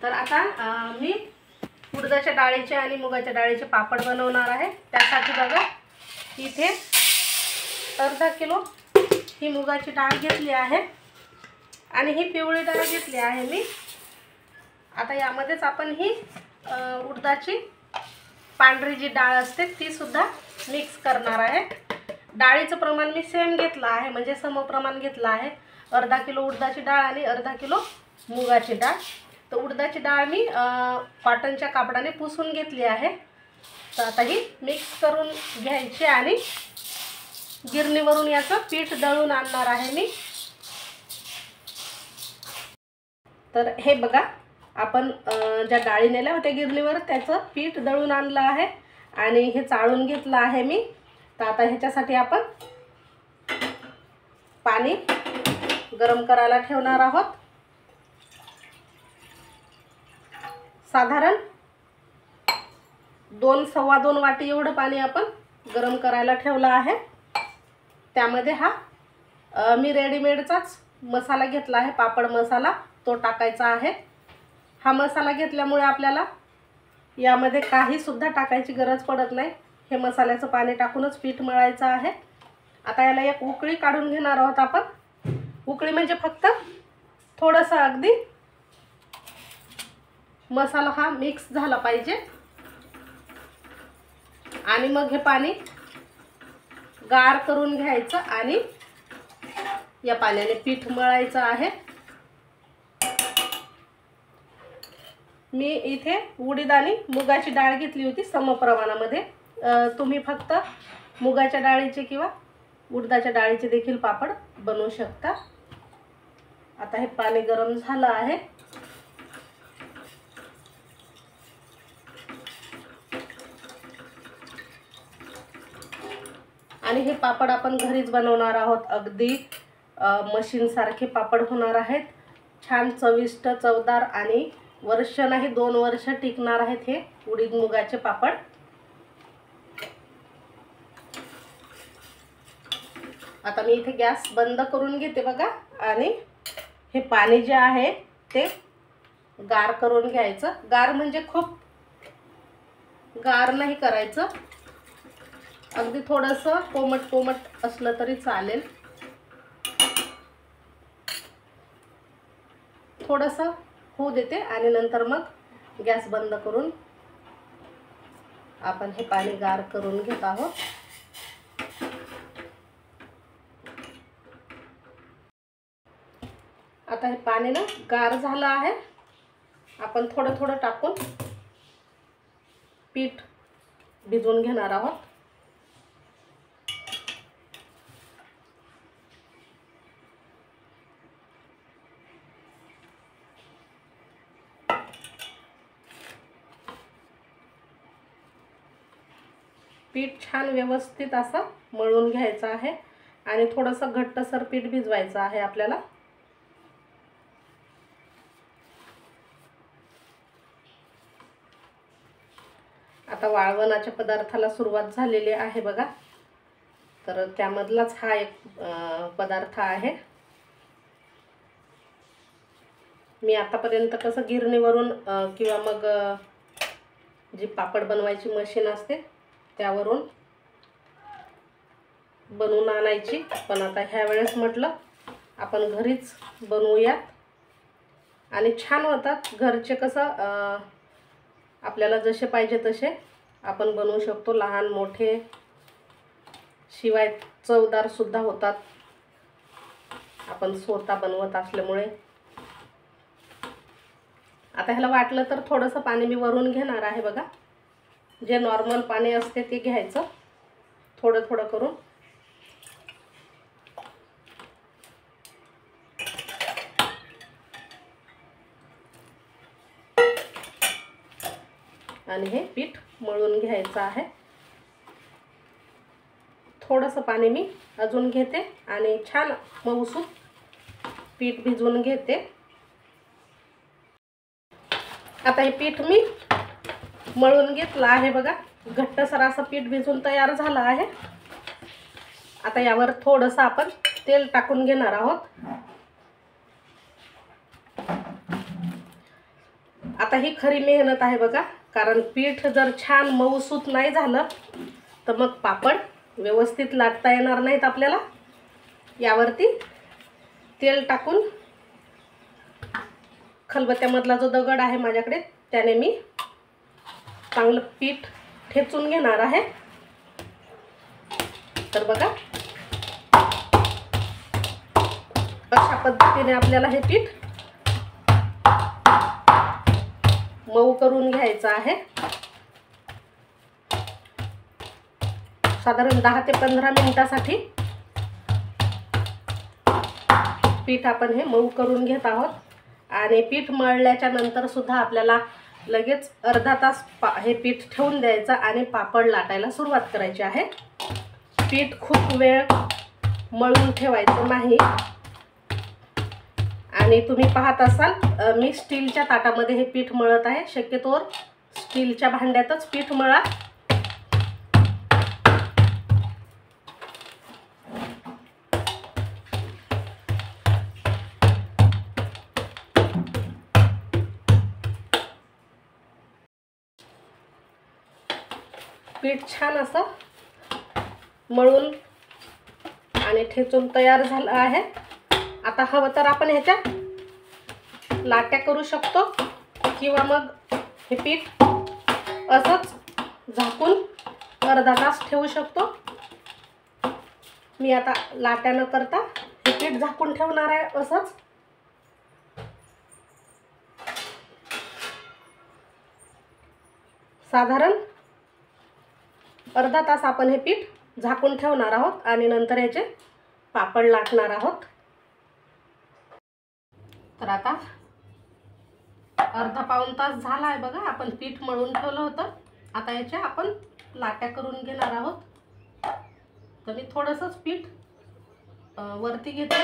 तर आता मी उडदाच्या डाळीचे आणि मुगाच्या डाळीचे पापड बनवणार आहे। त्यासाठी बघा इथे अर्धा किलो ही मुगाची डाळ घेतली आहे आणि ही पिवळी डाळ घेतली आहे मी। आता यामध्येच आपण ही उडदाची पांढरी जी डाळ असते ती सुद्धा मिक्स करणार आहे। डाळीचं प्रमाण मी सेम घेतलं आहे, म्हणजे समप्रमाण घेतलं आहे। अर्धा किलो उडदाची डाळ आणि अर्धा किलो मुगाची डाळ। तर उडदाची डाळ मी कॉटनच्या कापडाने पुसून घेतली आहे। तर आता ही मिक्स करून घ्यायची आणि गिरणीवरून याचं पीठ दळून आणणार आहे मी। तर हे बघा आपण ज्या डाळी नेल्या होत्या गिरणीवर त्याचं पीठ दळून आणलं आहे आणि हे चाळून घेतलं आहे मी। तर आता ह्याच्यासाठी आपण पाणी गरम करायला ठेवणार आहोत। साधारण 2-सव्वा 2 वाटी एवढं पाणी आपण गरम करायला ठेवलं आहे। त्यामध्ये हा मी रेडीमेडचाच मसाला घेतला आहे, पापड मसाला, तो टाकायचा आहे। हा मसाला घेतल्यामुळे आपल्याला यामध्ये काही सुद्धा टाकायची गरज पडत नाही। हे मसाल्याचं पाणी टाकूनच पीठ मळायचं आहे। आता याला एक उकळी काढून घेणार आहोत आपण। उकळी म्हणजे फक्त थोडंसं अगदी मसाला हा मिक्स झाला पाहिजे आणि मग हे पाणी गार करून घ्यायचं आणि या पाण्याने पीठ मळायचं आहे। मी इथे उडीद आणि मुगाची डाळ घेतली होती समप्रमाणामध्ये। तुम्ही फक्त मुगाच्या डाळीचे किंवा उडदाच्या डाळीचे देखील पापड बनवू शकता। आता हे पाणी गरम झालं आहे। आणि हे पापड आपण घरीच बनवणार आहोत। अगदी मशीन सारखे पापड होणार आहेत। छान चविष्ट, चवदार आणि वर्ष नाही 2 वर्ष टिकणार आहेत हे उडीद मुगाचे पापड। आता मी इथे गॅस बंद करून घेते बघा आणि हे पाणी जे आहे ते गार करून घ्यायचं। गार म्हणजे खूप गार नाही करायचं, अगदी थोडंसं कोमट कोमट असलं तरी चालेल। थोडंसं होऊ देते आणि नंतर मग गॅस बंद करून आपण हे पाणी गार करून घेत आहोत। आता हे पाणी ना गार झालं आहे। आपण थोडं थोडं टाकून पीठ भिजवून घेणार आहोत। पीठ छान व्यवस्थित असं मळून घ्यायचं आहे आणि थोडंसं घट्टसर पीठ भिजवायचं आहे आपल्याला। आता वाळवणाच्या पदार्थाला सुरुवात झालेली आहे बघा। तर त्यामधलाच हा एक पदार्थ आहे। मी आतापर्यंत कसं गिरणीवरून किंवा मग जी पापड बनवायची मशीन असते त्यावरून बनवून आणायची, पण आता ह्या वेळेस म्हटलं आपण घरीच बनवूयात आणि छान होतात। घरचे कसं आपल्याला जसे पाहिजे तसे आपण बनवू शकतो, लहान मोठे, शिवाय चवदार सुद्धा होतात आपण स्वतः बनवत असल्यामुळे। आता ह्याला वाटलं तर थोडंसं पाणी मी वरून घेणार आहे बघा। जे नॉर्मल पाणी असते ते घ्यायचं थोडं थोडं करून। आणि हे पीठ मळून घ्यायचं आहे। थोडंसं पाणी मी अजून घेते आणि छान मऊसूत पीठ भिजवून घेते। आता हे पीठ मी मळून घेतलं आहे बघा। घट्टसर असं पीठ भिजून तयार झालं आहे। आता यावर थोडंसं आपण तेल टाकून घेणार आहोत। आता ही खरी मेहनत आहे बघा, कारण पीठ जर छान मऊसूत नाही झालं तर मग पापड व्यवस्थित लाटता येणार नाहीत आपल्याला. यावरती तेल टाकून खलबत्त्यामधला जो दगड आहे माझ्याकडे त्याने मी चांगलं पीठ ठेचून घेणार आहे. तर बघा अशा पद्धतीने आपल्याला हे पीठ मऊ करून घ्यायचं आहे. साधारण 10 ते 15 मिनिटासाठी पीठ आपण हे मऊ करून घेत आहोत. आणि पीठ मळल्याच्या नंतर सुद्धा आपल्याला लगेच अर्धा तास हे पीठ ठेवून द्यायचं आणि पापड लाटायला सुरुवात करायची आहे. पीठ खूप वेळ मळून ठेवायचं नाही. आणि तुम्ही पाहत असाल मी स्टीलच्या ताटामध्ये हे पीठ मळत आहे. शक्यतोवर स्टीलच्या भांड्यातच पीठ मळा. पीठ छान असं मळून आणि ठेचून तयार झालं आहे. आता हवं तर आपण ह्याच्या लाट्या करू शकतो किंवा मग हे पीठ असंच झाकून अर्धा तास ठेवू शकतो. मी आता लाट्या न करता हे पीठ झाकून ठेवणार आहे असंच. साधारण अर्धा तास आपण हे पीठ झाकून ठेवणार आहोत आणि नंतर याचे पापड लाटणार आहोत. तर आता अर्धा पाऊण तास झाला आहे बघा, आपण पीठ मळून ठेवलं होतं. आता याच्या आपण लाट्या करून घेणार आहोत. तर मी थोडंसंच पीठ वरती घेते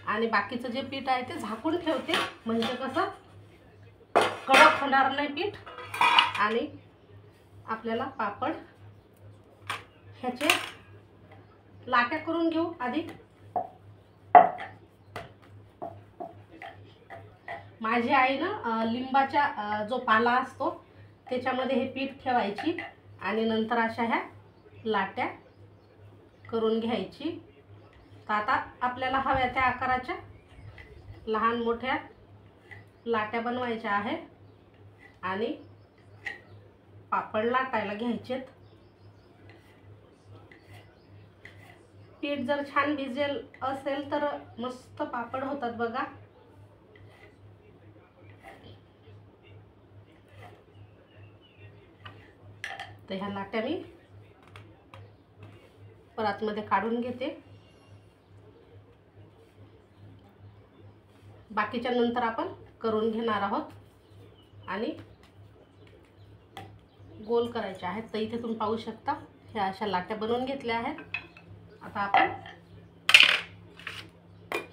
आणि बाकीचं जे पीठ आहे ते झाकून ठेवते, म्हणजे कसं कडक होणार नाही पीठ. आणि आपल्याला पापड ह्याचे लाट्या करून घेऊ आधी. माझी आई ना लिंबाच्या जो पाला असतो त्याच्यामध्ये हे पीठ ठेवायची आणि नंतर अशा ह्या लाट्या करून घ्यायची. तर आता आपल्याला हव्या त्या आकाराच्या लहान मोठ्या लाट्या बनवायच्या आहे आणि पापड लाटायला घ्यायचेत. पीठ जर छान भिजेल असेल तर मस्त पापड होतात बघा. तर ह्या लाट्या मी परातमध्ये काढून घेते. बाकीच्या नंतर आपण करून घेणार आहोत आणि गोल करायचे आहेत. तर इथे तुम्ही पाहू शकता ह्या अशा लाट्या बनवून घेतल्या आहेत. आता आपण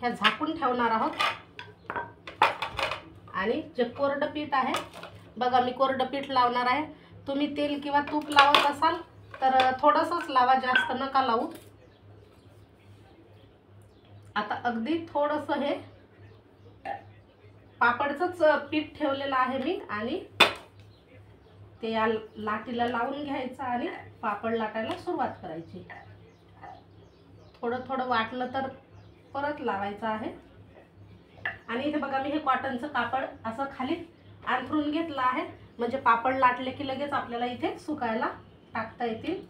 ह्या झाकून ठेवणार आहोत. आणि जे कोरडं पीठ आहे बघा, मी कोरडं पीठ लावणार आहे. तुम्ही तेल किंवा तूप लावत असाल तर थोडंसंच लावा, जास्त नका लावू. आता अगदी थोडंसं हे पापडचंच पीठ ठेवलेलं आहे मी आणि ते या लाटीला लावून घ्यायचं आणि पापड लाटायला सुरुवात करायची. थोडं थोडं वाटलं तर परत लावायचं आहे. आणि इथे बघा मी हे कॉटनचं कापड असं खाली अंथरून घेतलं आहे, म्हणजे पापड लाटले की लगेच आपल्याला इथे सुकायला टाकता येतील.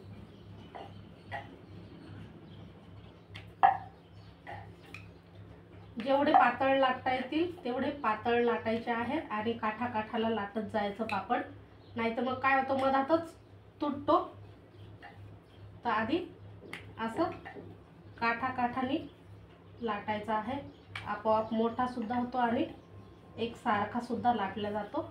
जेवढे पातळ लाटता येतील तेवढे पातळ लाटायचे आहे आणि काठाकाठाला लाटत जायचं पापड, नाही तर मग काय होतं मधातच तुटतो. तर आधी असं काठाकाठाने लाटायचं आहे. आपोआप मोठा सुद्धा होतो आणि एक सारखा सुद्धा लाटला जातो.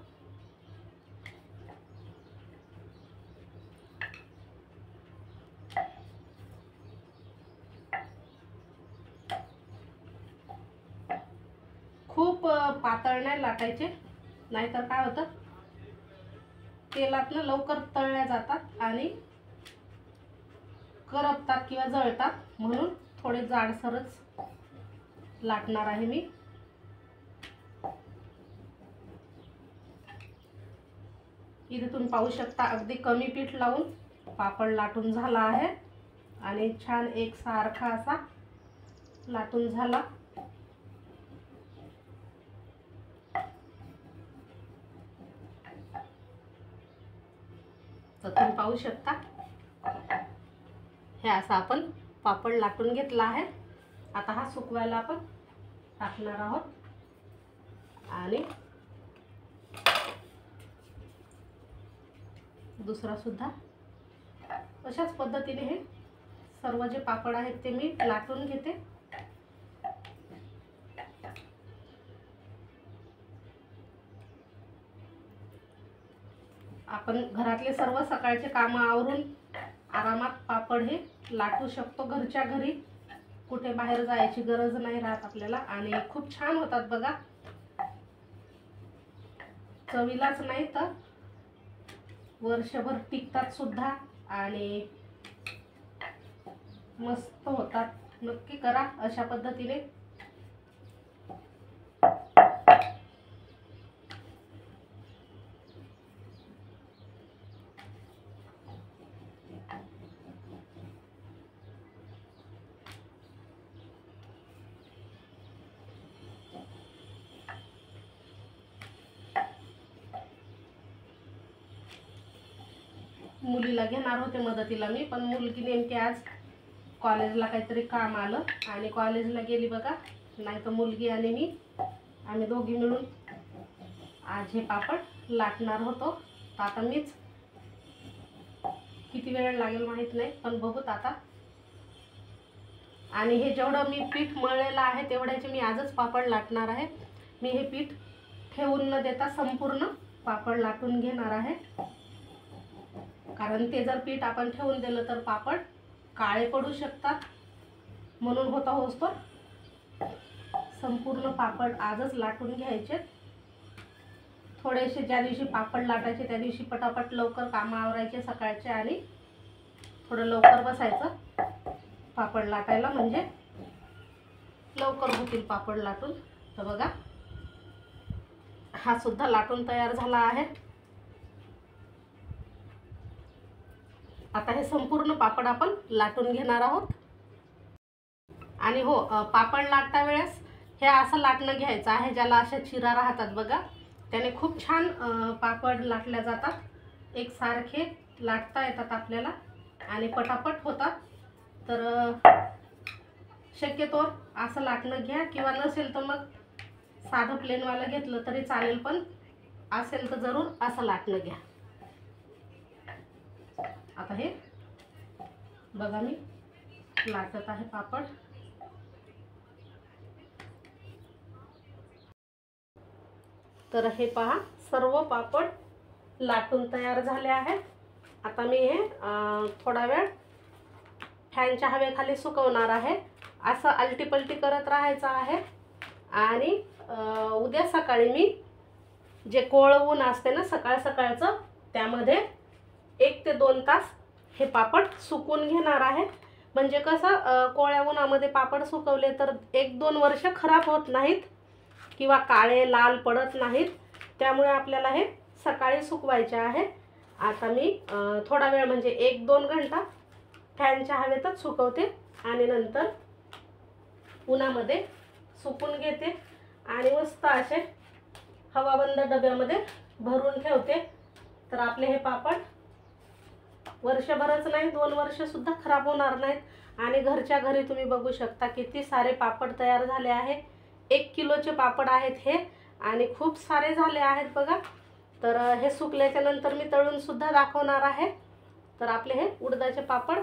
खूप पातळ नाही लाटायचे, नाहीतर काय होतं तेलातनं लवकर तळल्या जातात आणि करपतात किंवा जळतात. म्हणून थोडे जाडसरच लाटणार आहे मी. इथे तुम्ही पाहू शकता अगदी कमी पीठ लावून पापड लाटून झाला आहे आणि छान एकसारखा असा लाटून झाला। तर तुम्ही पाहू शकता हे असं आपण पापड लाटून घेतला आहे। आता हा सुकवायला आपण टाकणार आहोत आणि दुसरा सुद्धा अशाच पद्धतीने हे सर्व जे पापड आहेत ते मी लाटून घेते। आपण घरातले सर्व सकाळचे काम आवरून आरामात पापड हे लाटू शकतो घरच्या घरी, कुठे बाहेर जायची गरज नाही राहत आपल्याला आणि खूप छान होतात बघा। चवीलाच नाही तर वर्षभर टिकतात सुद्धा आणि मस्त होतात। नक्की करा अशा पद्धतीने। मुलीला घेणार होते मदतीला मी, पण मुलगी नेमकी आज कॉलेजला काहीतरी काम आलं आणि कॉलेजला गेली बघा। नाही तर मुलगी आणि मी आम्ही दोघी मिळून आज हे पापड लाटणार होतो। तर आता मीच, किती वेळ लागेल माहित नाही पण बघूत आता। आणि हे जेवढं मी पीठ मळलेलं आहे तेवढ्याचे मी आजच पापड लाटणार आहे। मी हे पीठ ठेवून न देता संपूर्ण पापड लाटून घेणार आहे, कारण ते जर पीठ आपण ठेवून दिलं तर पापड काळे पडू शकतात, म्हणून होता होतो संपूर्ण पापड आजच लाटून घ्यायचे। थोडेसे ज्या दिवशी पापड लाटायचे त्या दिवशी पटापट लवकर काम आवरायचे सकाळचे आणि थोडं लवकर बसायचं पापड लाटायला, म्हणजे लवकर होतील पापड लाटून। तर बघा हा सुद्धा लाटून तयार झाला आहे। आता हे संपूर्ण पापड आपण लाटून घेणार आहोत। आणि हो, पापड लाटता वेळेस हे असं लाटणं घ्यायचं आहे ज्याला अशा चिरा राहतात बघा, त्याने खूप छान पापड लाटल्या जातात, एकसारखे लाटता येतात आपल्याला आणि पटापट होतात। तर शक्यतो असं लाटणं घ्या, किंवा नसेल तर मग साधं प्लेनवालं घेतलं तरी चालेल, पण असेल तर जरूर असं लाटणं घ्या। आता हे बघा मी लाटत आहे पापड। तर हे पहा सर्व पापड लाटून तयार झाले आहेत। आता मी हे थोडा वेळ फॅनच्या हवेखाली सुकवणार आहे। असं आलटीपलटी करत राहायचं आहे आणि उद्या सकाळी मी जे कोवळं ऊन असते ना सकाळ सकाळचं, त्यामध्ये 1 ते 2 तास हे पापड सुकून घेणार आहे। म्हणजे कसं कोवळ्या उन्हामध्ये पापड सुकवले तर 1-2 वर्ष खराब होत नाहीत किंवा काळे लाल पडत नाहीत, त्यामुळे आपल्याला हे सकाळी सुकवायचे आहे। आता मी थोडा वेळ म्हणजे 1-2 घंटा फॅनच्या हवेतच सुकवते आणि नंतर उन्हामध्ये सुकून घेते आणि मस्त असे हवाबंद डब्यामध्ये भरून ठेवते। तर आपले हे पापड वर्षभरच नाही 2 वर्ष सुद्धा खराब होणार नाहीत। आणि घरच्या घरी तुम्ही बघू शकता किती सारे पापड तयार झाले आहे। 1 किलोचे पापड आहेत हे आणि खूप सारे झाले आहेत बघा। तर हे सुकल्याच्या नंतर मी तळून सुद्धा दाखवणार आहे। तर आपले हे उडदाचे पापड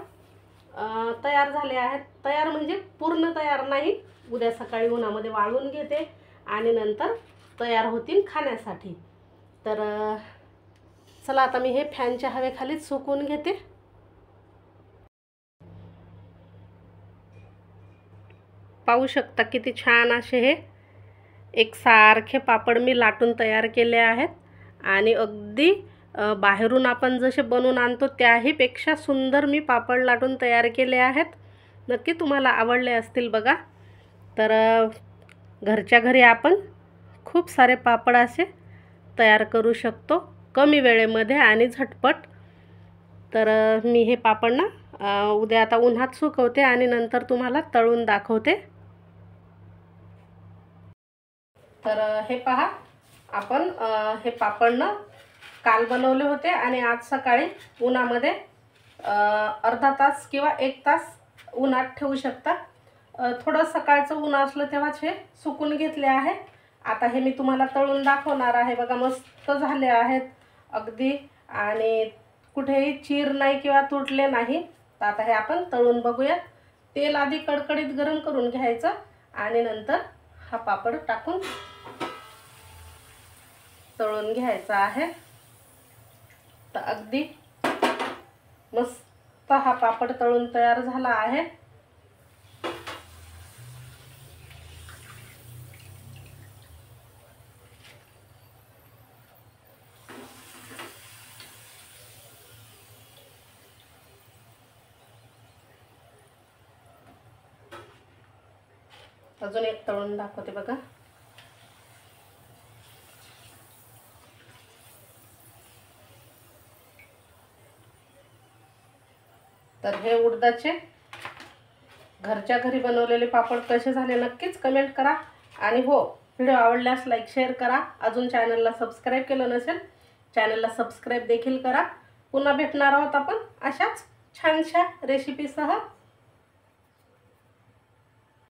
तयार झाले आहेत। तयार म्हणजे पूर्ण तयार नाही, उद्या सकाळी उन्हामध्ये वाळवून घेते आणि नंतर तयार होतील खाण्यासाठी। तर चला आता मी हे फॅनच्या हवेखालीच सुकवून घेते। पाहू शकता किती छान असे हे एकसारखे पापड मी लाटून तयार केले आहेत आणि अगदी बाहेरून आपण जसे बनवून आणतो त्याहीपेक्षा सुंदर मी पापड लाटून तयार केले आहेत। नक्की तुम्हाला आवडले असतील बघा। तर घरच्या घरी आपण खूप सारे पापड असे तयार करू शकतो। कमी वेळेमध्ये आणि झटपट. तर मी हे पापड ना उद्या आता उन्हात सुकवते आणि नंतर तुम्हाला तळून दाखवते. तर हे पहा, आपण हे पापड ना काल बनवले होते आणि आज सकाळी उन्हामध्ये अर्धा तास किंवा 1 तास उन्हात ठेवू शकता. थोडं सकाळचं ऊन असलं तेव्हाच हे सुकून घेतले आहे. आता हे मी तुम्हाला तळून दाखवणार आहे. बघा मस्त झाले आहेत अगदी, आणि कुठेही चीर नाही किंवा तुटले नाही. तर आता हे आपण तळून बघूया. तेल आधी कडकडीत गरम करून घ्यायचं आणि नंतर हा पापड टाकून तळून घ्यायचा आहे. तर अगदी मस्त हा पापड तळून तयार झाला आहे. अजून एक तळून दाखवते बघा. तर हे उडदाचे घरच्या घरी बनवलेले पापड कसे झाले नक्कीच कमेंट करा. आणि हो, व्हिडिओ आवडल्यास लाईक शेअर करा. अजून चॅनलला सबस्क्राईब केलं नसेल चॅनलला सबस्क्राईब देखील करा. पुन्हा भेटणार आहोत आपण अशाच छानशा रेसिपीसह.